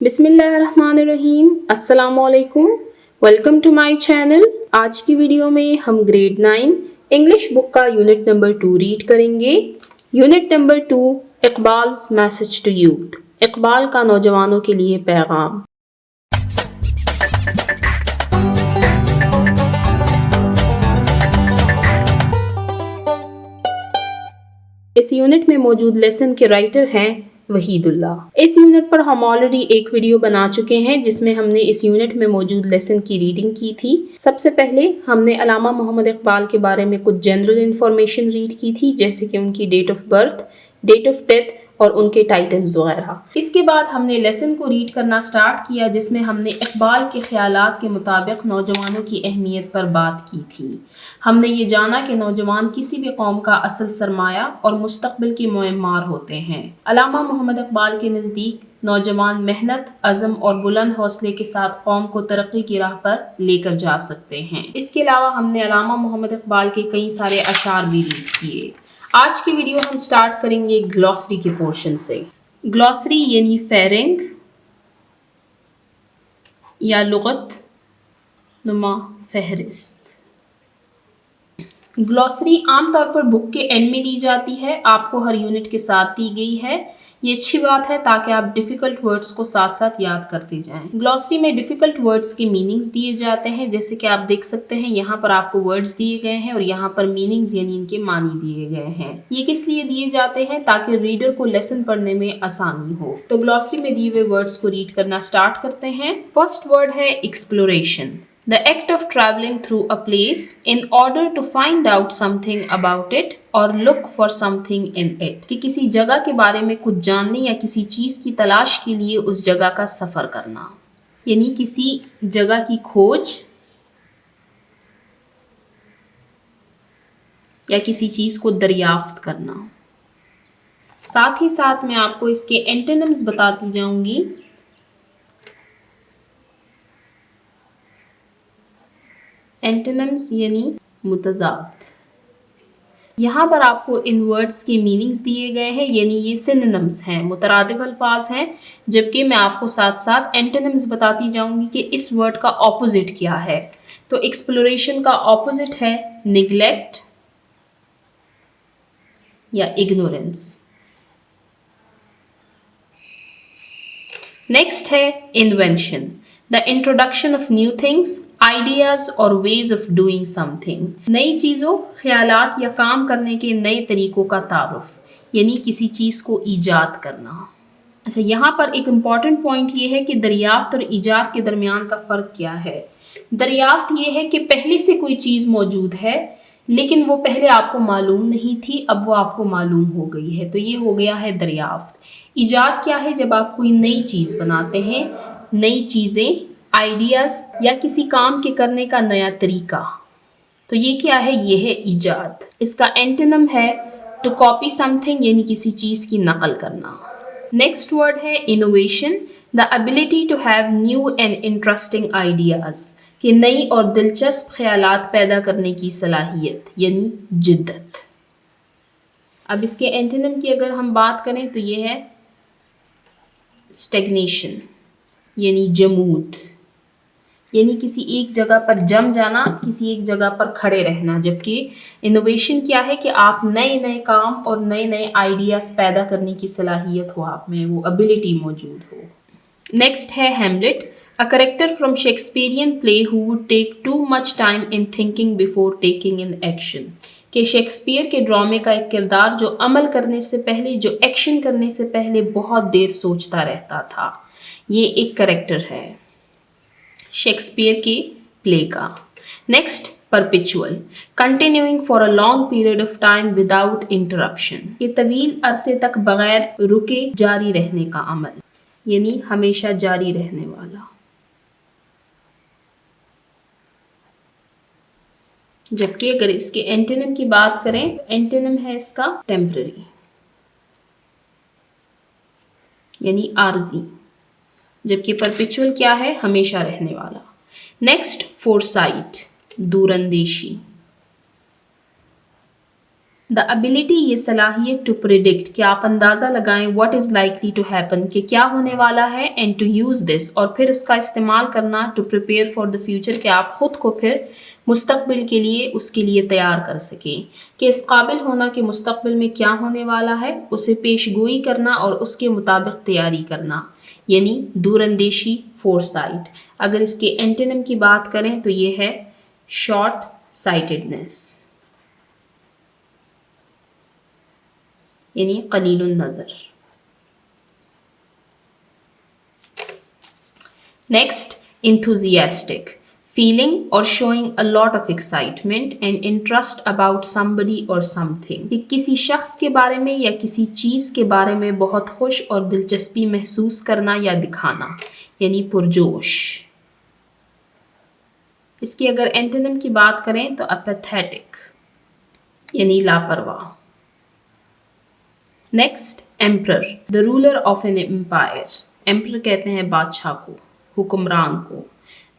بسم اللہ الرحمن الرحیم، السلام علیکم، ویلکم ٹو مائی چینل۔ آج کی ویڈیو میں ہم گریڈ 9 انگلش بک کا یونٹ نمبر 2 ریڈ کریں گے۔ یونٹ نمبر 2، اقبال's میسج ٹو یوتھ، اقبال کا نوجوانوں کے لیے پیغام۔ اس یونٹ میں موجود لیسن کے رائٹر ہیں وحید اللہ۔ اس یونٹ پر ہم آلریڈی ایک ویڈیو بنا چکے ہیں جس میں ہم نے اس یونٹ میں موجود لیسن کی ریڈنگ کی تھی۔ سب سے پہلے ہم نے علامہ محمد اقبال کے بارے میں کچھ جنرل انفارمیشن ریڈ کی تھی، جیسے کہ ان کی date of birth, date of death اور ان کے ٹائٹلز وغیرہ۔ اس کے بعد ہم نے لیسن کو ریڈ کرنا سٹارٹ کیا جس میں ہم نے اقبال کے خیالات کے مطابق نوجوانوں کی اہمیت پر بات کی تھی۔ ہم نے یہ جانا کہ نوجوان کسی بھی قوم کا اصل سرمایہ اور مستقبل کے معمار ہوتے ہیں۔ علامہ محمد اقبال کے نزدیک نوجوان محنت، عزم اور بلند حوصلے کے ساتھ قوم کو ترقی کی راہ پر لے کر جا سکتے ہیں۔ اس کے علاوہ ہم نے علامہ محمد اقبال کے کئی سارے اشعار بھی ریڈ کیے۔ آج کی ویڈیو ہم سٹارٹ کریں گے گلوسری کے پورشن سے۔ گلوسری یعنی فہرنگ یا لغت نما فہرست۔ گلوسری عام طور پر بک کے اینڈ میں دی جاتی ہے، آپ کو ہر یونٹ کے ساتھ دی گئی ہے۔ یہ اچھی بات ہے تاکہ آپ ڈیفیکلٹ ورڈز کو ساتھ ساتھ یاد کرتے جائیں۔ گلوسری میں ڈیفیکلٹ ورڈز کے میننگز دیے جاتے ہیں، جیسے کہ آپ دیکھ سکتے ہیں یہاں پر آپ کو ورڈز دیے گئے ہیں اور یہاں پر میننگز یعنی ان کے معنی دیے گئے ہیں۔ یہ کس لیے دیے جاتے ہیں؟ تاکہ ریڈر کو لیسن پڑھنے میں آسانی ہو۔ تو گلوسری میں دیے ہوئے ورڈز کو ریڈ کرنا سٹارٹ کرتے ہیں۔ فرسٹ ورڈ ہے exploration, the act of traveling through a place in order to find out something about it or look for something in it۔ کہ کسی جگہ کے بارے میں کچھ جاننے یا کسی چیز کی تلاش کے لیے اس جگہ کا سفر کرنا، یعنی کسی جگہ کی کھوج یا کسی چیز کو دریافت کرنا۔ ساتھ ہی ساتھ میں آپ کو اس کے اینٹونیمز بتاتی جاؤں گی۔ اینٹونیمز یعنی متضاد۔ یہاں پر آپ کو ان ورڈز کے میننگز دیے گئے ہیں، یعنی یہ سینونیمز ہیں، مترادف الفاظ ہیں، جبکہ میں آپ کو ساتھ ساتھ اینٹونیمز بتاتی جاؤں گی کہ اس ورڈ کا اپوزٹ کیا ہے۔ تو ایکسپلوریشن کا اپوزٹ ہے نیگلیکٹ یا اگنورینس۔ نیکسٹ ہے invention, the introduction of new things, ideas or ways of doing something۔ نئی چیزوں، خیالات یا کام کرنے کے نئے طریقوں کا تعارف، یعنی کسی چیز کو ایجاد کرنا۔ اچھا، یہاں پر ایک امپورٹنٹ پوائنٹ یہ ہے کہ دریافت اور ایجاد کے درمیان کا فرق کیا ہے۔ دریافت یہ ہے کہ پہلے سے کوئی چیز موجود ہے لیکن وہ پہلے آپ کو معلوم نہیں تھی، اب وہ آپ کو معلوم ہو گئی ہے، تو یہ ہو گیا ہے دریافت۔ ایجاد کیا ہے؟ جب آپ کوئی نئی چیز بناتے ہیں، نئی چیزیں، آئیڈیاز یا کسی کام کے کرنے کا نیا طریقہ، تو یہ کیا ہے؟ یہ ہے ایجاد۔ اس کا اینٹونیم ہے ٹو کاپی سم تھنگ، یعنی کسی چیز کی نقل کرنا۔ نیکسٹ ورڈ ہے innovation, the ability to have new and interesting ideas, کہ نئی اور دلچسپ خیالات پیدا کرنے کی صلاحیت، یعنی جدت۔ اب اس کے اینٹونیم کی اگر ہم بات کریں تو یہ ہے اسٹیگنیشن، یعنی جمود، یعنی کسی ایک جگہ پر جم جانا، کسی ایک جگہ پر کھڑے رہنا۔ جبکہ انوویشن کیا ہے؟ کہ آپ نئے نئے کام اور نئے نئے آئیڈیاز پیدا کرنے کی صلاحیت ہو آپ میں، وہ ابیلٹی موجود ہو۔ نیکسٹ ہے Hamlet, a character from Shakespearean play who would take too much time in thinking before taking in action۔ کہ شیکسپیئر کے ڈرامے کا ایک کردار جو عمل کرنے سے پہلے، جو ایکشن کرنے سے پہلے بہت دیر سوچتا رہتا تھا۔ یہ ایک کریکٹر ہے شیکسپیئر کے پلے کا۔ Next perpetual, continuing for a long period of time without interruption, یہ طویل عرصے تک بغیر رکے جاری رہنے کا عمل، یعنی ہمیشہ جاری رہنے والا۔ جبکہ اگر اس کے اینٹونیم کی بات کریں تو اینٹونیم ہے اس کا ٹیمپرری، یعنی عارضی، جبکہ پرپیچول کیا ہے؟ ہمیشہ رہنے والا۔ نیکسٹ فورسائٹ، دور اندیشی۔ The ability یہ صلاحیت to predict کہ آپ اندازہ لگائیں what is likely to happen کہ کیا ہونے والا ہے and to use this اور پھر اس کا استعمال کرنا to prepare for the future کہ آپ خود کو پھر مستقبل کے لیے اس کے لیے تیار کر سکیں کہ اس قابل ہونا کہ مستقبل میں کیا ہونے والا ہے اسے پیش گوئی کرنا اور اس کے مطابق تیاری کرنا یعنی دور اندیشی foresight. اگر اس کے اینٹونیم کی بات کریں تو یہ ہے short sightedness یعنی قلیل النظر. Next, enthusiastic, feeling or showing a lot of excitement and interest about somebody or something. کہ کسی شخص کے بارے میں یا کسی چیز کے بارے میں بہت خوش اور دلچسپی محسوس کرنا یا دکھانا یعنی پرجوش. اس کی اگر اینٹونیم کی بات کریں تو apathetic یعنی لاپرواہ. Next emperor the ruler of an empire. Emperor کہتے ہیں بادشاہ کو حکمران کو.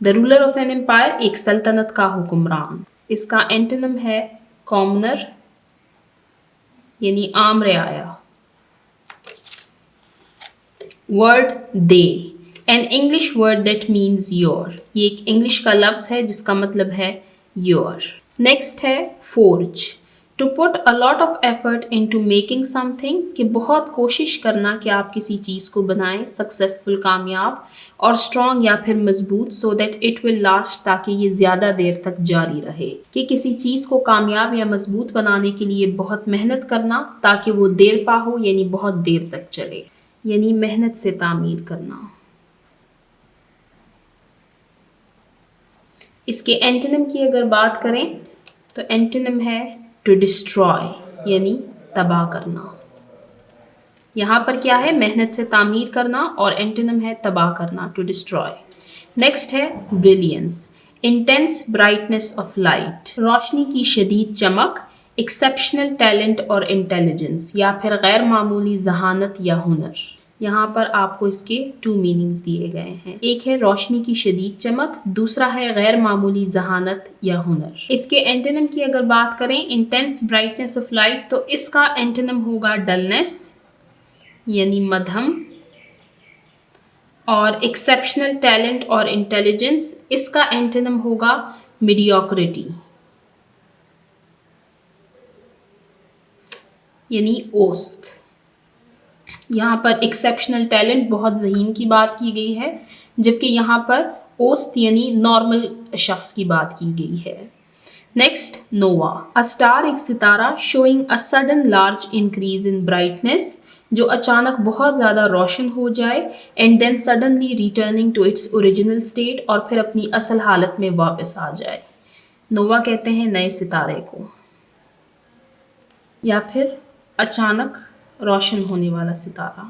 the ruler of an empire ایک سلطنت کا حکمران. اس کا اینٹونیم ہے commoner یعنی عام رعایا. word they an English word that means your یہ ایک انگلش کا لفظ ہے جس کا مطلب ہے your. نیکسٹ ہے forge to put a lot of effort into making something کہ بہت کوشش کرنا کہ آپ کسی چیز کو بنائیں successful کامیاب اور strong یا پھر مضبوط so that it will last تاکہ یہ زیادہ دیر تک جاری رہے کہ کسی چیز کو کامیاب یا مضبوط بنانے کے لیے بہت محنت کرنا تاکہ وہ دیر پا ہو یعنی بہت دیر تک چلے یعنی محنت سے تعمیر کرنا. اس کے اینٹونیم کی اگر بات کریں تو اینٹونیم ہے to destroy یعنی تباہ کرنا. یہاں پر کیا ہے محنت سے تعمیر کرنا اور اینٹونیم ہے تباہ کرنا to destroy. نیکسٹ ہے brilliance intense brightness of light روشنی کی شدید چمک exceptional talent اور intelligence یا پھر غیر معمولی ذہانت یا ہنر. یہاں پر آپ کو اس کے 2 میننگز دیے گئے ہیں. ایک ہے روشنی کی شدید چمک دوسرا ہے غیر معمولی ذہانت یا ہنر. اس کے اینٹونیم کی اگر بات کریں انٹینس برائٹنس آف لائٹ تو اس کا اینٹونیم ہوگا ڈلنس یعنی مدھم اور ایکسیپشنل ٹیلنٹ اور انٹیلیجنس اس کا اینٹونیم ہوگا میڈیوکریٹی یعنی اوسط. یہاں پر ایکسیپشنل ٹیلنٹ بہت ذہین کی بات کی گئی ہے جبکہ یہاں پر اوسط یعنی نارمل شخص کی بات کی گئی ہے. نیکسٹ نووا a star ایک ستارہ showing a sudden large increase in brightness جو اچانک بہت زیادہ روشن ہو جائے and then suddenly returning to its original state اور پھر اپنی اصل حالت میں واپس آ جائے. نووا کہتے ہیں نئے ستارے کو یا پھر اچانک روشن ہونے والا ستارہ.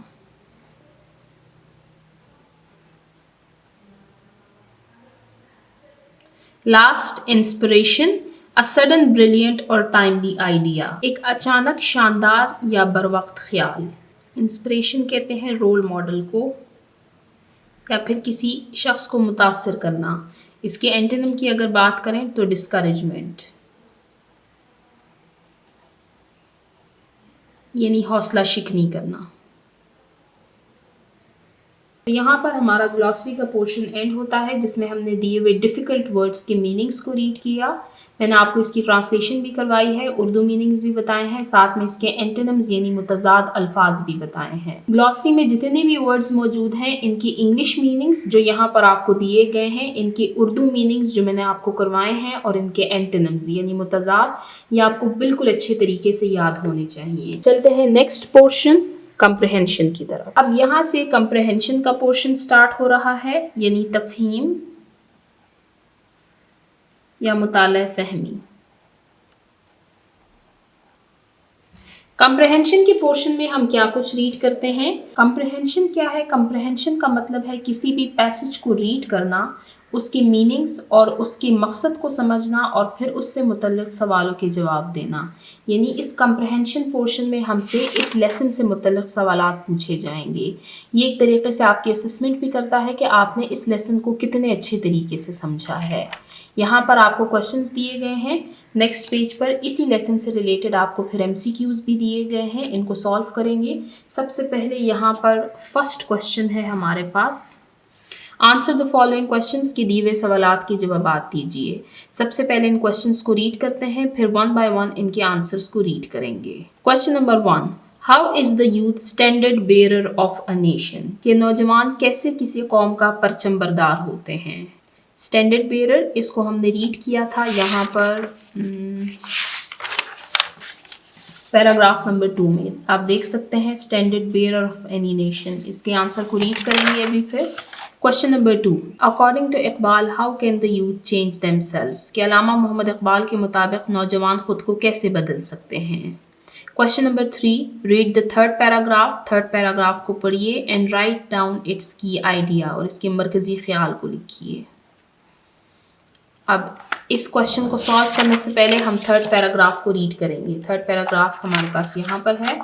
Last inspiration a sudden brilliant اور timely idea ایک اچانک شاندار یا بروقت خیال. انسپریشن کہتے ہیں رول ماڈل کو یا پھر کسی شخص کو متاثر کرنا. اس کے اینٹونیم کی اگر بات کریں تو ڈسکریجمنٹ یعنی حوصلہ شکنی کرنا. یہاں پر ہمارا گلوسری کا پورشن اینڈ ہوتا ہے جس میں ہم نے دیے ہوئے ڈیفیکلٹ ورڈز کے میننگز کو ریڈ کیا. میں نے آپ کو اس کی ٹرانسلیشن بھی کروائی ہے اردو میننگز بھی بتائے ہیں ساتھ میں اس کے اینٹونیمز یعنی متضاد الفاظ بھی بتائے ہیں. گلوسری میں جتنے بھی ورڈز موجود ہیں ان کی انگلش میننگز جو یہاں پر آپ کو دیے گئے ہیں ان کے اردو میننگز جو میں نے آپ کو کروائے ہیں اور ان کے اینٹونیمز یعنی متضاد یہ آپ کو بالکل اچھے طریقے سے یاد ہونے چاہیے. چلتے ہیں نیکسٹ پورشن کمپریہنشن کی طرف. اب یہاں سے کمپریہنشن کا پورشن سٹارٹ ہو رہا ہے یعنی تفہیم یا مطالعہ فہمی. کمپریہنشن کے پورشن میں ہم کیا کچھ ریڈ کرتے ہیں. کمپریہنشن کیا ہے؟ کمپریہنشن کا مطلب ہے کسی بھی پیسج کو ریڈ کرنا اس کی میننگز اور اس کے مقصد کو سمجھنا اور پھر اس سے متعلق سوالوں کے جواب دینا. یعنی اس کمپریہنشن پورشن میں ہم سے اس لیسن سے متعلق سوالات پوچھے جائیں گے. یہ ایک طریقے سے آپ کی اسسمنٹ بھی کرتا ہے کہ آپ نے اس لیسن کو کتنے اچھے طریقے سے سمجھا ہے. یہاں پر آپ کو کوشچنز دیے گئے ہیں. نیکسٹ پیج پر اسی لیسن سے ریلیٹڈ آپ کو پھر MCQs بھی دیے گئے ہیں. ان کو سالو کریں گے. سب سے پہلے یہاں پر فرسٹ کوشچن ہے ہمارے پاس. آنسر دا فالوئنگ کوشچنس کے دیے ہوئے سوالات کے جوابات دیجیے. سب سے پہلے ان کوشچنس کو ریڈ کرتے ہیں, پھر ون بائی ون ان کے آنسرس کو ریڈ کریں گے. Question number 1. How is the youth standard bearer of a nation? کہ نوجوان کیسے کسی قوم کا پرچم بردار ہوتے ہیں؟ اسٹینڈرڈ بیئرر اس کو ہم نے ریڈ کیا تھا یہاں پر پیراگراف نمبر 2 میں. آپ دیکھ سکتے ہیں standard bearer of any nation. اس کے آنسر کو ریڈ کریں گے ابھی پھر. Question number 2. According to Iqbal how can the youth change themselves? کہ علامہ محمد اقبال کے مطابق نوجوان خود کو کیسے بدل سکتے ہیں؟ Question number 3. Read the third paragraph. Third paragraph کو پڑھیے اینڈ رائٹ ڈاؤن اٹس کی آئیڈیا, اور اس کے مرکزی خیال کو لکھیے. اب اس کوشچن کو سالو کرنے سے پہلے ہم تھرڈ پیراگراف کو ریڈ کریں گے. تھرڈ پیراگراف ہمارے پاس یہاں پر ہے.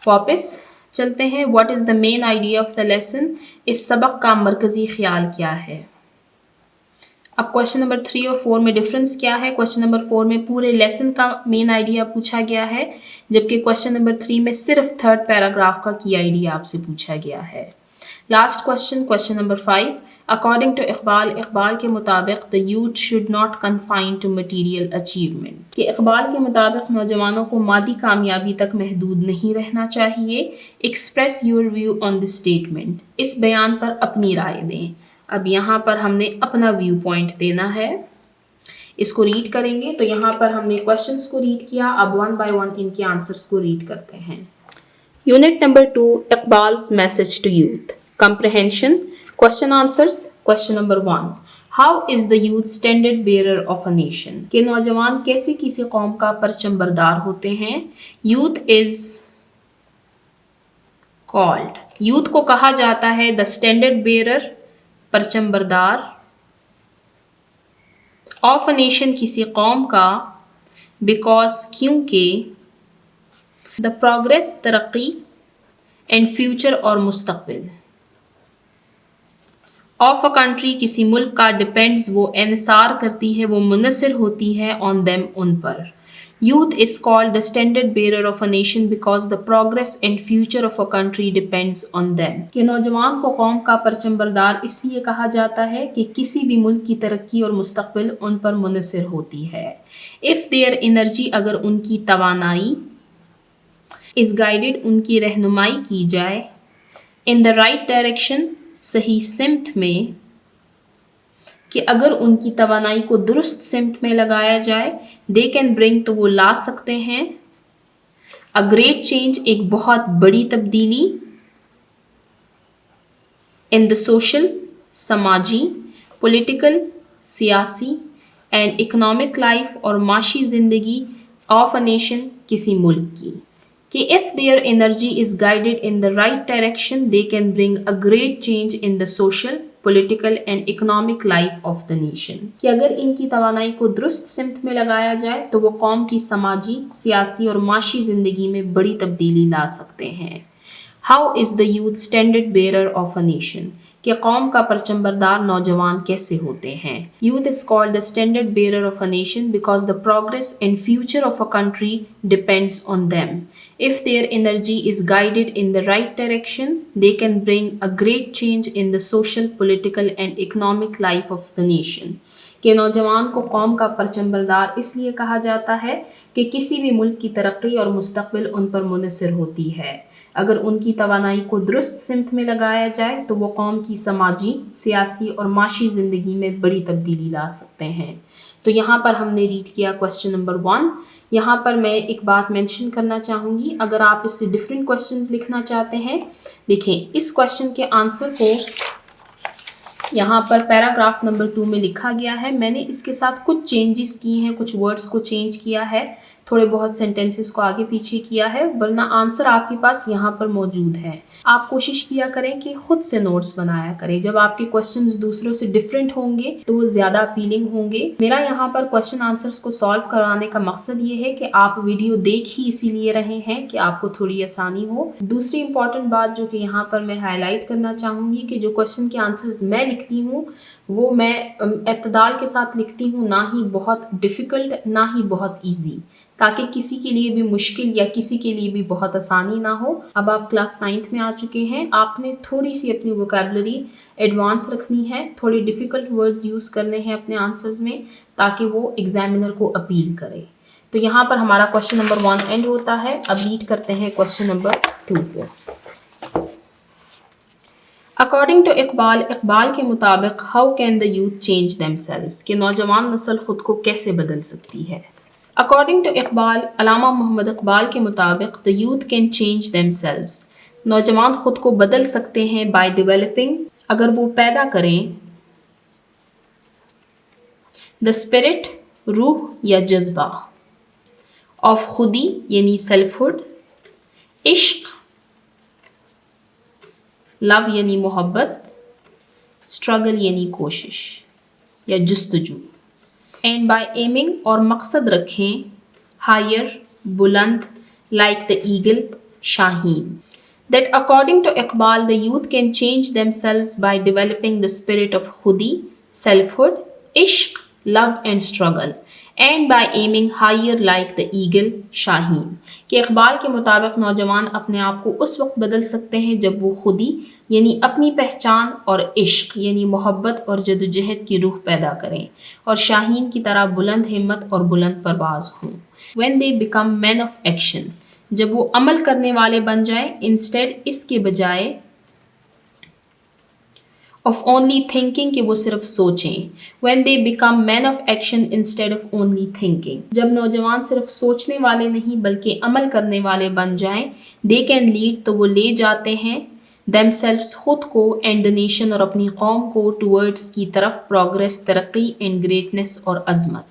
واپس چلتے ہیں. What is the main idea of the lesson? اس سبق کا مرکزی خیال کیا ہے؟ اب کوشچن نمبر 3 اور 4 میں ڈفرنس کیا ہے؟ کوشچن نمبر 4 میں پورے لیسن کا مین آئیڈیا پوچھا گیا ہے, جبکہ کوشچن نمبر 3 میں صرف تھرڈ پیراگراف کا کی آئیڈیا آپ سے پوچھا گیا ہے. Last question, question number 5. According to Iqbal, Iqbal کے مطابق the youth should not confine to material achievement. کہ اقبال کے مطابق نوجوانوں کو مادی کامیابی تک محدود نہیں رہنا چاہیے. Express your view on this statement. اس بیان پر اپنی رائے دیں. اب یہاں پر ہم نے اپنا ویو پوائنٹ دینا ہے. اس کو ریڈ کریں گے. تو یہاں پر ہم نے کوشچنس کو ریڈ کیا. اب ون بائی ون ان کے آنسرس کو ریڈ کرتے ہیں. Unit number 2. اقبال's message to youth. Comprehension. Question answers. Question number 1. How is the youth standard bearer of a nation? کہ نوجوان کیسے کسی قوم کا پرچم بردار ہوتے ہیں؟ Youth is called. Youth کو کہا جاتا ہے the standard bearer, پرچم بردار, of a nation کسی قوم کا, because کیونکہ the progress ترقی and future اور مستقبل آف اے کنٹری کسی ملک کا, ڈپینڈز وہ انحصار کرتی ہے, وہ منحصر ہوتی ہے, on them in per. Youth is called the standard bearer of a nation because the progress and future of a country depends on them. کہ نوجوان کو قوم کا پرچم بردار اس لیے کہا جاتا ہے کہ کسی بھی ملک کی ترقی اور مستقبل ان پر منحصر ہوتی ہے. اف دیئر انرجی, اگر ان کی توانائی, از گائیڈڈ, ان کی رہنمائی کی جائے, ان دا رائٹ ڈائریکشن, صحیح سمت میں, کہ اگر ان کی توانائی کو درست سمت میں لگایا جائے, دے کین برنگ, تو وہ لا سکتے ہیں, اے گریٹ چینج, ایک بہت بڑی تبدیلی, ان دا سوشل, سماجی, پولیٹیکل, سیاسی, اینڈ اکنامک لائف, اور معاشی زندگی, آف اے نیشن, کسی ملک کی. کہ if their energy is guided in the right direction, they can bring a great change in the social, political and economic life of the nation. کہ اگر ان کی توانائی کو درست سمت میں لگایا جائے تو وہ قوم کی سماجی, سیاسی اور معاشی زندگی میں بڑی تبدیلی لا سکتے ہیں. How is the youth standard bearer of a nation? کہ قوم کا پرچم بردار نوجوان کیسے ہوتے ہیں؟ Youth is called the standard bearer of a nation because the progress and future of a country depends on them. If their energy is guided in the right direction, they can bring a great change in the social, political and economic life of the nation. کہ نوجوان کو قوم کا پرچم بردار اس لیے کہا جاتا ہے کہ کسی بھی ملک کی ترقی اور مستقبل ان پر منحصر ہوتی ہے. اگر ان کی توانائی کو درست سمت میں لگایا جائے تو وہ قوم کی سماجی, سیاسی اور معاشی زندگی میں بڑی تبدیلی لا سکتے ہیں. تو یہاں پر ہم نے ریڈ کیا کوشچن نمبر 1. یہاں پر میں ایک بات مینشن کرنا چاہوں گی, اگر آپ اس سے ڈفرینٹ کوشچنز لکھنا چاہتے ہیں, دیکھیں اس کوشچن کے آنسر کو یہاں پر پیراگراف نمبر 2 میں لکھا گیا ہے. میں نے اس کے ساتھ کچھ چینجز کی ہیں, کچھ ورڈز کو چینج کیا ہے, تھوڑے بہت سینٹینسز کو آگے پیچھے کیا ہے, ورنہ آنسر آپ کے پاس یہاں پر موجود ہے. آپ کوشش کیا کریں کہ خود سے نوٹس بنایا کریں. جب آپ کے کوسچنز دوسروں سے ڈفرینٹ ہوں گے تو وہ زیادہ اپیلنگ ہوں گے. میرا یہاں پر کوسچن آنسرز کو سالو کرانے کا مقصد یہ ہے کہ آپ ویڈیو دیکھ ہی اسی لیے رہے ہیں کہ آپ کو تھوڑی آسانی ہو. دوسری امپورٹنٹ بات جو کہ یہاں پر میں ہائی لائٹ کرنا چاہوں گی کہ جو کوسچن کے آنسرز میں لکھتی ہوں وہ میں اعتدال کے ساتھ لکھتی ہوں، نہ ہی بہت ڈیفیکلٹ نہ ہی بہت ایزی، تاکہ کسی کے لیے بھی مشکل یا کسی کے لیے بھی بہت آسانی نہ ہو. اب آپ کلاس 9th میں آ چکے ہیں، آپ نے تھوڑی سی اپنی ووکیبلری ایڈوانس رکھنی ہے، تھوڑے ڈیفیکلٹ ورڈز یوز کرنے ہیں اپنے آنسرز میں تاکہ وہ ایگزامینر کو اپیل کرے. تو یہاں پر ہمارا کوسچن نمبر 1 اینڈ ہوتا ہے. اب ریڈ کرتے ہیں کوسچن نمبر 2 کو. اکارڈنگ ٹو اقبال، اقبال کے مطابق how can the youth change themselves, کہ نوجوان نسل خود کو کیسے بدل سکتی ہے. اکارڈنگ ٹو اقبال، علامہ محمد اقبال کے مطابق the youth can change themselves، نوجوان خود کو بدل سکتے ہیں by developing، اگر وہ پیدا کریں the spirit، روح یا جذبہ of خودی یعنی سیلف ہوڈ، عشق، love یعنی محبت، struggle یعنی کوشش یا جستجو، اینڈ بائی ایمنگ اور مقصد رکھیں ہائر بلند لائک دا ایگل شاہین. That according to Iqbal the youth can change themselves by developing the spirit of خودی، سیلف ہوڈ، عشق، love and struggle, and by aiming higher like the eagle شاہین، کہ اقبال کے مطابق نوجوان اپنے آپ کو اس وقت بدل سکتے ہیں جب وہ خودی یعنی اپنی پہچان اور عشق یعنی محبت اور جدوجہد کی روح پیدا کریں اور شاہین کی طرح بلند ہمت اور بلند پرواز ہوں. When they become men of action، جب وہ عمل کرنے والے بن جائیں، انسٹیڈ اس کے بجائے of only thinking کہ وہ صرف سوچیں. When they become men of action instead of only thinking، جب نوجوان صرف سوچنے والے نہیں بلکہ عمل کرنے والے بن جائیں، they can lead تو وہ لے جاتے ہیں themselves خود کو and the nation اور اپنی قوم کو towards کی طرف progress ترقی and greatness اور عظمت.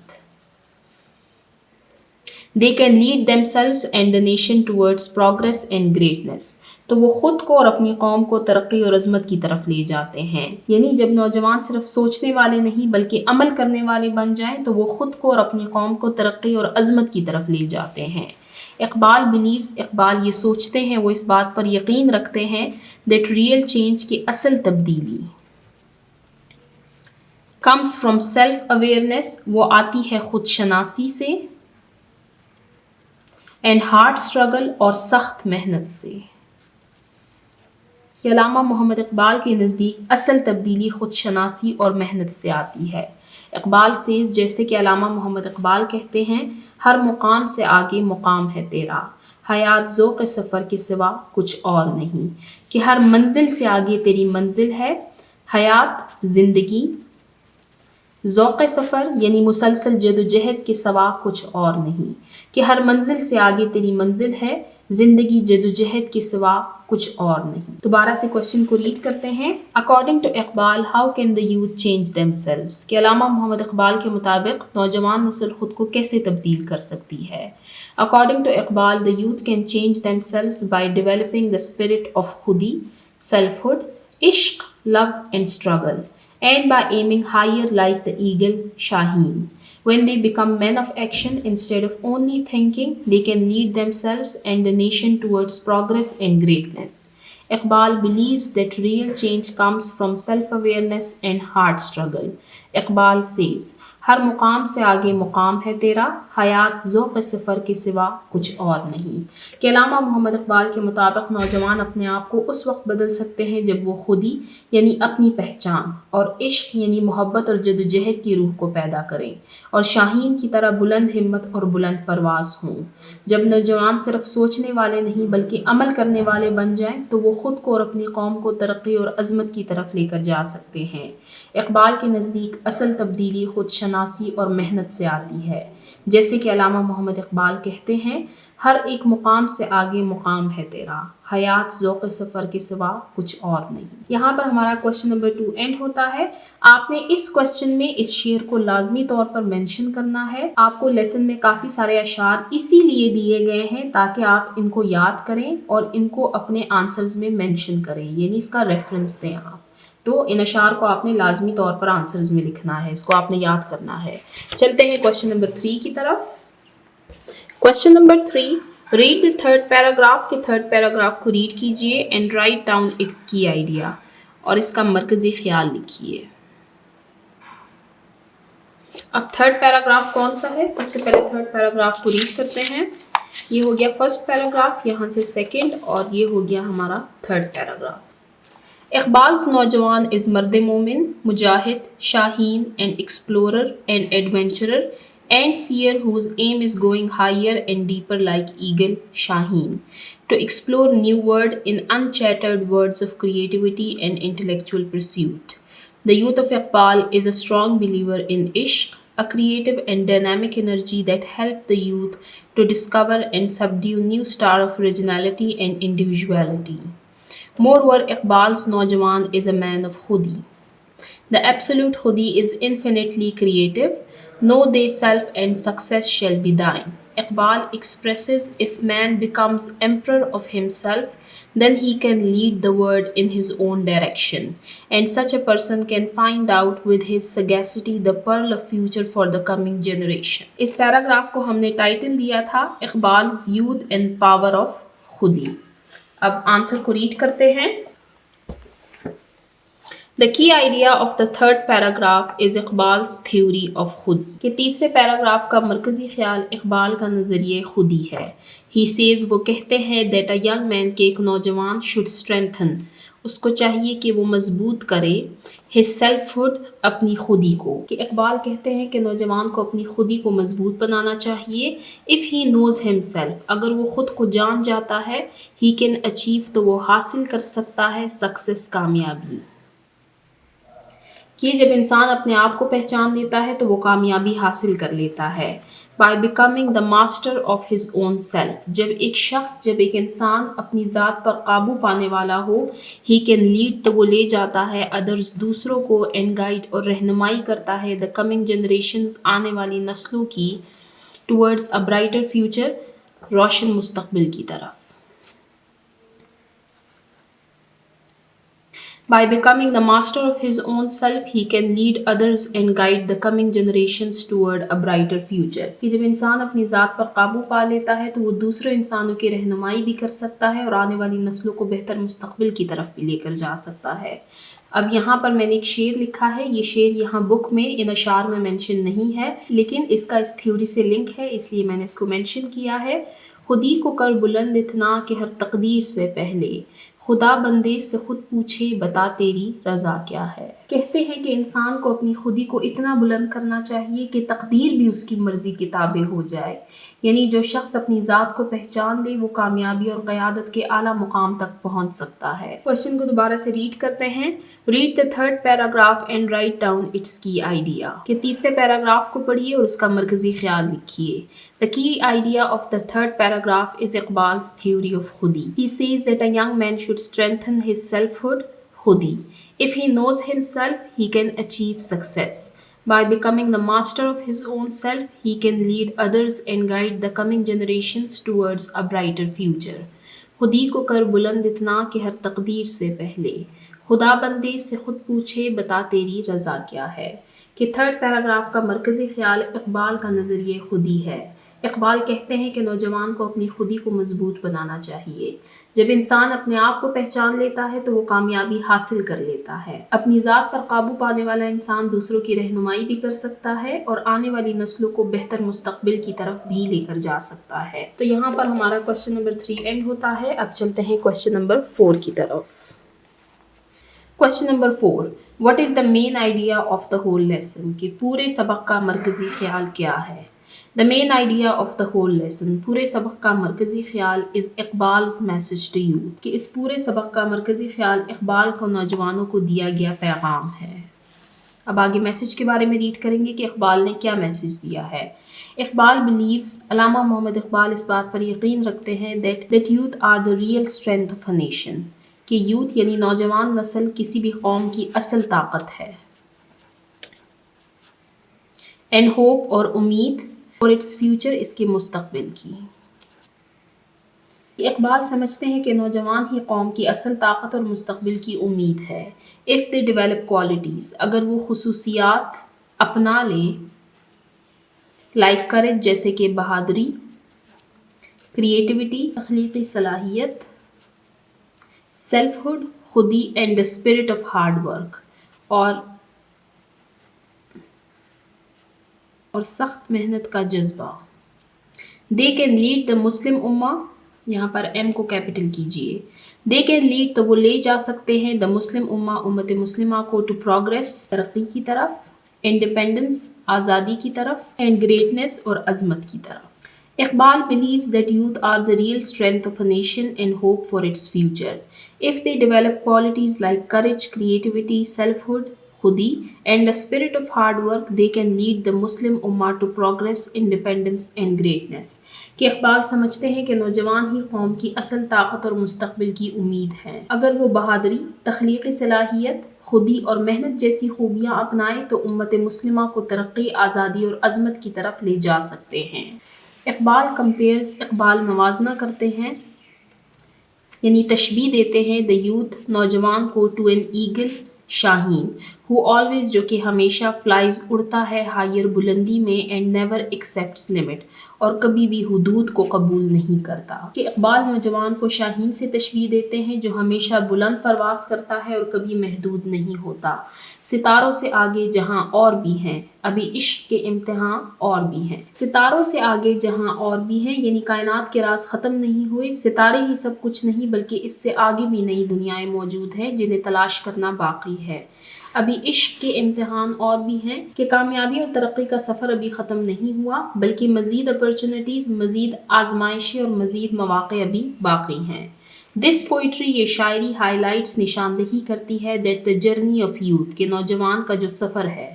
They can lead themselves and the nation towards progress and greatness، تو وہ خود کو اور اپنی قوم کو ترقی اور عظمت کی طرف لے جاتے ہیں. یعنی جب نوجوان صرف سوچنے والے نہیں بلکہ عمل کرنے والے بن جائیں تو وہ خود کو اور اپنی قوم کو ترقی اور عظمت کی طرف لے جاتے ہیں. اقبال بلیوز، اقبال یہ سوچتے ہیں، وہ اس بات پر یقین رکھتے ہیں that real change کی اصل تبدیلی comes from self awareness، وہ آتی ہے خود شناسی سے، and hard struggle اور سخت محنت سے. کہ علامہ محمد اقبال کے نزدیک اصل تبدیلی خود شناسی اور محنت سے آتی ہے. اقبال سیز، جیسے کہ علامہ محمد اقبال کہتے ہیں، ہر مقام سے آگے مقام ہے تیرا، حیات ذوق سفر کے سوا کچھ اور نہیں، کہ ہر منزل سے آگے تیری منزل ہے، حیات زندگی، ذوق سفر یعنی مسلسل جد و جہد کے سوا کچھ اور نہیں، کہ ہر منزل سے آگے تیری منزل ہے، زندگی جد و جہد کے سوا کچھ اور نہیں. دوبارہ سے کوشچن کو ریڈ کرتے ہیں. According to Iqbal how can the youth change themselves, کہ علامہ محمد اقبال کے مطابق نوجوان نسل خود کو کیسے تبدیل کر سکتی ہے. According to Iqbal the youth can change themselves by developing the spirit of خودی، سیلف ہوڈ، عشق، love and struggle, and by aiming higher like the eagle Shaheen. When they become men of action instead of only thinking, they can lead themselves and the nation towards progress and greatness. Iqbal believes that real change comes from self-awareness and hard struggle. Iqbal says, ہر مقام سے آگے مقام ہے تیرا، حیات ذوق سفر کے سوا کچھ اور نہیں. کہ علامہ محمد اقبال کے مطابق نوجوان اپنے آپ کو اس وقت بدل سکتے ہیں جب وہ خودی یعنی اپنی پہچان اور عشق یعنی محبت اور جدوجہد کی روح کو پیدا کریں اور شاہین کی طرح بلند ہمت اور بلند پرواز ہوں. جب نوجوان صرف سوچنے والے نہیں بلکہ عمل کرنے والے بن جائیں تو وہ خود کو اور اپنی قوم کو ترقی اور عظمت کی طرف لے کر جا سکتے ہیں. اقبال کے نزدیک اصل تبدیلی خود شناسی اور محنت سے آتی ہے. جیسے کہ علامہ محمد اقبال کہتے ہیں، ہر ایک مقام سے آگے مقام ہے تیرا، حیات ذوق سفر کے سوا کچھ اور نہیں۔ یہاں پر ہمارا کوشچن نمبر 2 اینڈ ہوتا ہے۔ آپ نے اس کوشچن میں اس شعر کو لازمی طور پر مینشن کرنا ہے۔ آپ کو لیسن میں کافی سارے اشعار اسی لیے دیے گئے ہیں تاکہ آپ ان کو یاد کریں اور ان کو اپنے آنسرز میں مینشن کریں، یعنی اس کا ریفرنس دیں آپ۔ تو ان اشعار کو آپ نے لازمی طور پر آنسرز میں لکھنا ہے، اس کو آپ نے یاد کرنا ہے۔ چلتے ہیں کوشچن نمبر 3 کی طرف۔ Question number 3، read the third paragraph کے تھرڈ پیراگراف کو ریڈ کیجئے اینڈ رائٹ ڈاؤن اٹس کی آئیڈیا، اور اس کا مرکزی خیال لکھیے۔ اب تھرڈ پیراگراف کون سا ہے؟ سب سے پہلے تھرڈ پیراگراف کو ریڈ کرتے ہیں۔ یہ ہو گیا فرسٹ پیراگراف، یہاں سے سیکنڈ، اور یہ ہو گیا ہمارا تھرڈ پیراگراف۔ اقبال's نوجوان is مرد مومن، مجاہد، شاہین and explorer and adventurer and seer whose aim is going higher and deeper like eagle Shaheen, to explore new world in uncharted words of creativity and intellectual pursuit. The youth of Iqbal is a strong believer in Ishq, a creative and dynamic energy that help the youth to discover and subdue new star of originality and individuality. Moreover, Iqbal's Naujawan is a man of Khudi. The absolute Khudi is infinitely creative. Know they self and success shall be thine. Iqbal expresses if man becomes emperor of himself, then he can lead the world in his own direction. And such a person can find out with his sagacity the pearl of future for the coming generation. اس paragraph کو ہم نے title دیا تھا Iqbal's Youth and Power of Khudi. اب answer کو read کرتے ہیں۔ The key idea of the third paragraph is Iqbal's theory of خود، کہ تیسرے پیراگراف کا مرکزی خیال اقبال کا نظریہ خودی ہے۔ He says، وہ کہتے ہیں that a young man، کہ ایک نوجوان should strengthen، اس کو چاہیے کہ وہ مضبوط کرے his selfhood، اپنی خودی کو، کہ اقبال کہتے ہیں کہ نوجوان کو اپنی خودی کو مضبوط بنانا چاہیے۔ if he knows himself، اگر وہ خود کو جان جاتا ہے he can achieve، تو وہ حاصل کر سکتا ہے success، کامیابی، کہ جب انسان اپنے آپ کو پہچان لیتا ہے تو وہ کامیابی حاصل کر لیتا ہے۔ by becoming the master of his own self، جب ایک انسان اپنی ذات پر قابو پانے والا ہو he can lead، تو وہ لے جاتا ہے others، دوسروں کو and guide، اور رہنمائی کرتا ہے the coming generations، آنے والی نسلوں کی towards a brighter future، روشن مستقبل کی طرف۔ By becoming the master of his own self, he can lead others and guide the coming generations toward a brighter future. کہ جب انسان اپنی ذات پر قابو پا لیتا ہے تو وہ دوسرے انسانوں کی رہنمائی بھی کر سکتا ہے اور آنے والی نسلوں کو بہتر مستقبل کی طرف بھی لے کر جا سکتا ہے۔ اب یہاں پر میں نے ایک شعر لکھا ہے، یہ شعر یہاں بک میں ان اشعار میں مینشن نہیں ہے، لیکن اس کا اس تھیوری سے لنک ہے، اس لیے میں نے اس کو مینشن کیا ہے۔ خودی کو کر بلند اتنا کہ ہر تقدیر سے پہلے، خدا بندے سے خود پوچھے بتا تیری رضا کیا ہے۔ کہتے ہیں کہ انسان کو اپنی خودی کو اتنا بلند کرنا چاہیے کہ تقدیر بھی اس کی مرضی کی تابع ہو جائے، یعنی جو شخص اپنی ذات کو پہچان لے وہ کامیابی اور قیادت کے اعلیٰ مقام تک پہنچ سکتا ہے۔ کوشچن کو دوبارہ سے ریڈ کرتے ہیں۔ Read the third paragraph and write down its key idea، کہ تیسرے پیراگراف کو پڑھیے اور اس کا مرکزی خیال لکھیے۔ The key idea of the third paragraph is Iqbal's theory of Khudi. He says that a young man should strengthen his selfhood, Khudi. If he knows himself, he can achieve success. By becoming the master of his own self, he can lead others and guide the coming generations towards a brighter future. خودی کو کر بلند اتنا کہ ہر تقدیر سے پہلے، خدا بندے سے خود پوچھے بتا تیری رضا کیا ہے، کہ تھرڈ پیراگراف کا مرکزی خیال اقبال کا نظریہ خودی ہے۔ اقبال کہتے ہیں کہ نوجوان کو اپنی خودی کو مضبوط بنانا چاہیے۔ جب انسان اپنے آپ کو پہچان لیتا ہے تو وہ کامیابی حاصل کر لیتا ہے۔ اپنی ذات پر قابو پانے والا انسان دوسروں کی رہنمائی بھی کر سکتا ہے اور آنے والی نسلوں کو بہتر مستقبل کی طرف بھی لے کر جا سکتا ہے۔ تو یہاں پر ہمارا کوشچن نمبر 3 اینڈ ہوتا ہے۔ اب چلتے ہیں کوشچن نمبر 4 کی طرف۔ Question number 4، what is the main idea of the whole lesson, کہ پورے سبق کا مرکزی خیال کیا ہے۔ The main idea of the whole lesson، پورے سبق کا مرکزی خیال is Iqbal's message to youth، کہ اس پورے سبق کا مرکزی خیال اقبال کو نوجوانوں کو دیا گیا پیغام ہے۔ اب آگے میسج کے بارے میں ریڈ کریں گے کہ اقبال نے کیا میسج دیا ہے. اقبال بلیوز، علامہ محمد اقبال اس بات پر یقین رکھتے ہیں that youth are the real strength of a nation، کہ یوتھ یعنی نوجوان نسل کسی بھی قوم کی اصل طاقت ہے. اینڈ ہوپ اور امید اور اٹس فیوچر اس کے مستقبل کی. اقبال سمجھتے ہیں کہ نوجوان ہی قوم کی اصل طاقت اور مستقبل کی امید ہے. if they develop qualities، اگر وہ خصوصیات اپنا لیں، like courage جیسے کہ بہادری، کریٹیوٹی تخلیقی صلاحیت، سیلف ہوڈ خودی and the spirit of hard work اور سخت محنت کا جذبہ. they can lead the مسلم امہ، یہاں پر ایم کو کیپٹل کیجئے. they can lead تو وہ لے جا سکتے ہیں the مسلم امہ، امت مسلمہ کو to progress ترقی کی طرف، independence آزادی کی طرف، and greatness اور عظمت کی طرف. Iqbal believes that youth are the real strength of a nation and hope for its future. if they develop qualities like courage, creativity, selfhood خودی and a spirit of hard work, they can lead the Muslim Ummah to progress, independence and greatness. کہ اقبال سمجھتے ہیں کہ نوجوان ہی قوم کی اصل طاقت اور مستقبل کی امید ہیں. اگر وہ بہادری، تخلیقی صلاحیت، خودی اور محنت جیسی خوبیاں اپنائیں تو امت مسلمہ کو ترقی، آزادی اور عظمت کی طرف لے جا سکتے ہیں. اقبال کمپیئرز، اقبال موازنہ کرتے ہیں یعنی تشبیہ دیتے ہیں the youth نوجوان کو to an eagle Shaheen who always جو کہ ہمیشہ flies اڑتا ہے higher بلندی میں and never accepts limit اور کبھی بھی حدود کو قبول نہیں کرتا. کہ اقبال نوجوان کو شاہین سے تشبیہ دیتے ہیں جو ہمیشہ بلند پرواز کرتا ہے اور کبھی محدود نہیں ہوتا. ستاروں سے آگے جہاں اور بھی ہیں، ابھی عشق کے امتحان اور بھی ہیں. ستاروں سے آگے جہاں اور بھی ہیں یعنی کائنات کے راز ختم نہیں ہوئے، ستارے ہی سب کچھ نہیں بلکہ اس سے آگے بھی نئی دنیایں موجود ہیں جنہیں تلاش کرنا باقی ہے. ابھی عشق کے امتحان اور بھی ہیں کہ کامیابی اور ترقی کا سفر ابھی ختم نہیں ہوا بلکہ مزید اپرچونٹیز، مزید آزمائشیں اور مزید مواقع ابھی باقی ہیں. دس پوئٹری، یہ شاعری ہائی لائٹس نشاندہی کرتی ہے that the journey of youth، کہ نوجوان کا جو سفر ہے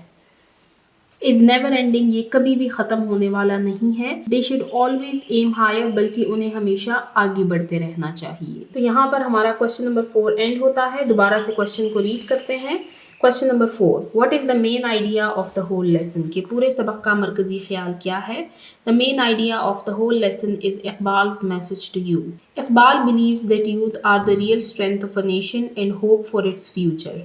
is never ending، یہ کبھی بھی ختم ہونے والا نہیں ہے. they should always aim higher، بلکہ انہیں ہمیشہ آگے بڑھتے رہنا چاہیے. تو یہاں پر ہمارا کوشچن نمبر 4 اینڈ ہوتا ہے. دوبارہ سے کوشچن کو ریڈ کرتے ہیں. Question number 4، what is the main idea of the whole lesson، کہ پورے سبق کا مرکزی خیال کیا ہے. the main idea of the whole lesson is Iqbal's message to you. Iqbal believes that youth are the real strength of a nation and hope for its future.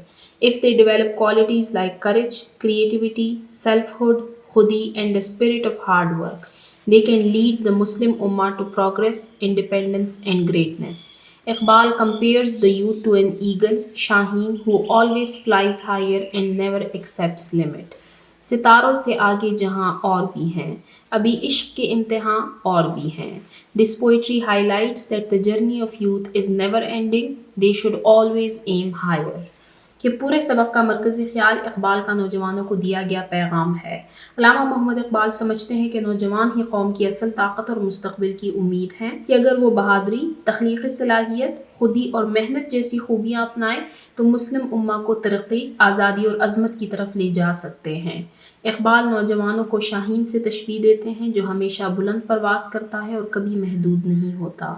if they develop qualities like courage, creativity, selfhood, khudi and the spirit of hard work, they can lead the Muslim Ummah to progress, independence and greatness. Iqbal compares the youth to an eagle, Shaheen, who always flies higher and never accepts limit. ستاروں سے آگے جہاں اور بھی ہیں، ابھی عشق کے امتحان اور بھی ہیں. This poetry highlights that the journey of youth is never ending. They should always aim higher. کہ پورے سبق کا مرکزی خیال اقبال کا نوجوانوں کو دیا گیا پیغام ہے. علامہ محمد اقبال سمجھتے ہیں کہ نوجوان ہی قوم کی اصل طاقت اور مستقبل کی امید ہیں کہ اگر وہ بہادری، تخلیقی صلاحیت، خودی اور محنت جیسی خوبیاں اپنائیں تو مسلم امہ کو ترقی، آزادی اور عظمت کی طرف لے جا سکتے ہیں. اقبال نوجوانوں کو شاہین سے تشبیہ دیتے ہیں جو ہمیشہ بلند پرواز کرتا ہے اور کبھی محدود نہیں ہوتا.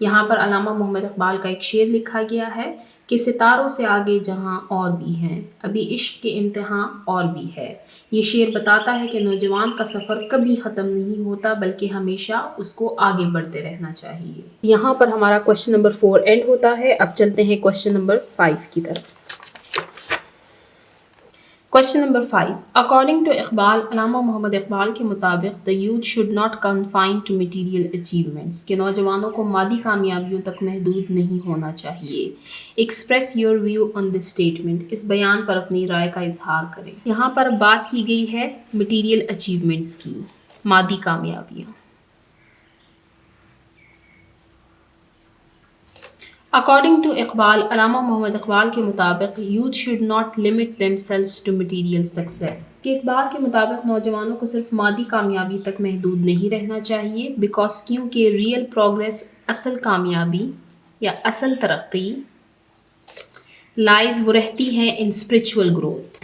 یہاں پر علامہ محمد اقبال کا ایک شعر لکھا گیا ہے کہ ستاروں سے آگے جہاں اور بھی ہیں، ابھی عشق کے امتحان اور بھی ہے. یہ شعر بتاتا ہے کہ نوجوان کا سفر کبھی ختم نہیں ہوتا بلکہ ہمیشہ اس کو آگے بڑھتے رہنا چاہیے. یہاں پر ہمارا کوشچن نمبر 4 اینڈ ہوتا ہے. اب چلتے ہیں کوشچن نمبر 5 کی طرف. Question number 5، according to Iqbal, Allama Muhammad Iqbal کے مطابق the youth should not confine to material achievements، کہ نوجوانوں کو مادی کامیابیوں تک محدود نہیں ہونا چاہیے. Express your view on this statement, اس بیان پر اپنی رائے کا اظہار کریں. یہاں پر بات کی گئی ہے مٹیریل اچیومنٹس کی، مادی کامیابیاں. اکارڈنگ ٹو اقبال، علامہ محمد اقبال کے مطابق youth should not limit themselves to material success, کہ اقبال کے مطابق نوجوانوں کو صرف مادی کامیابی تک محدود نہیں رہنا چاہیے. بیکاز کیونکہ ریئل پروگریس، اصل کامیابی یا اصل ترقی، لائز وہ رہتی ہے in spiritual growth,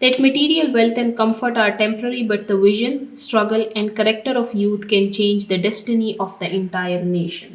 That material wealth and comfort are temporary, but the vision, struggle and character of youth can change the destiny of the entire nation.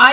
I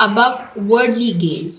above worldly gains,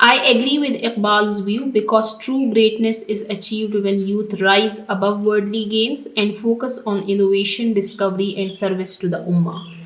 I agree with Iqbal's view because true greatness is achieved when youth rise above worldly gains and focus on innovation, discovery and service to the ummah.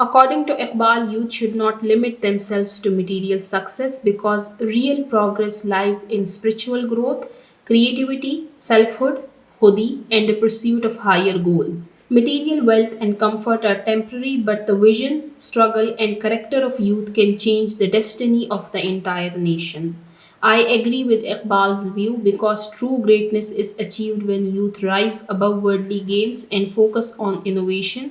According to Iqbal, youth should not limit themselves to material success because real progress lies in spiritual growth, creativity, selfhood, khudi, and the pursuit of higher goals. Material wealth and comfort are temporary, but the vision, struggle, and character of youth can change the destiny of the entire nation. I agree with Iqbal's view because true greatness is achieved when youth rise above worldly gains and focus on innovation,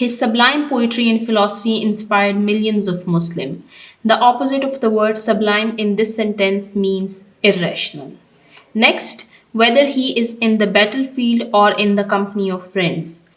His sublime poetry and philosophy inspired millions of Muslims. The opposite of the word sublime in this sentence means irrational. Next, whether he is in the battlefield or in the company of friends,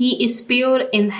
he is pure in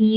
he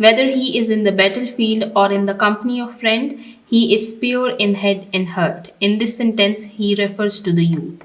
Whether he is in the battlefield or in the company of friend, he is pure in head and heart. In this sentence, he refers to the youth.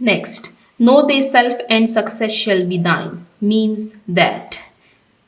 Next, know thyself and success shall be thine means that,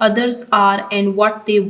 others are and what they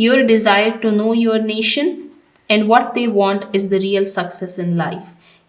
your desire to know your nation and what they want is the real success in life,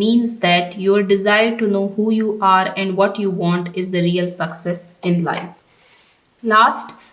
means that your desire to know who you are and what you want is the real success in life. Last,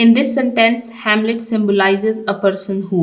In this sentence, Hamlet symbolizes a person who,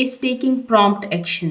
is taking prompt action,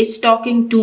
is talking too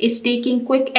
is taking quick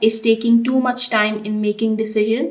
is taking too much time in making decision,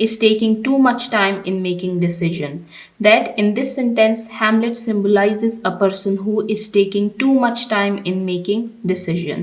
is taking too much time in making decision. That in this sentence, Hamlet symbolizes a person who is taking too much time in making decision.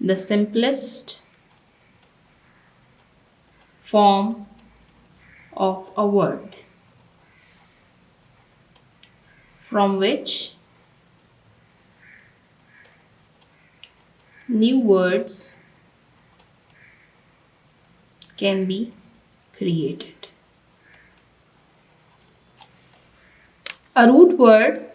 the simplest form of a word. from which new words can be created. A root word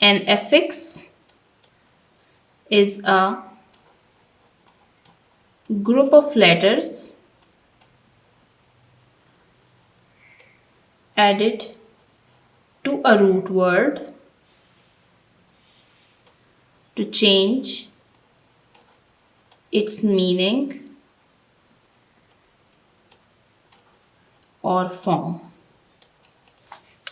An affix is a group of letters added to a root word to change its meaning or form.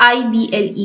IBLE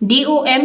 DOM,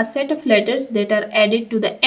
A set of letters that are added to the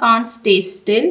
can't stay still.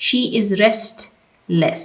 She is restless.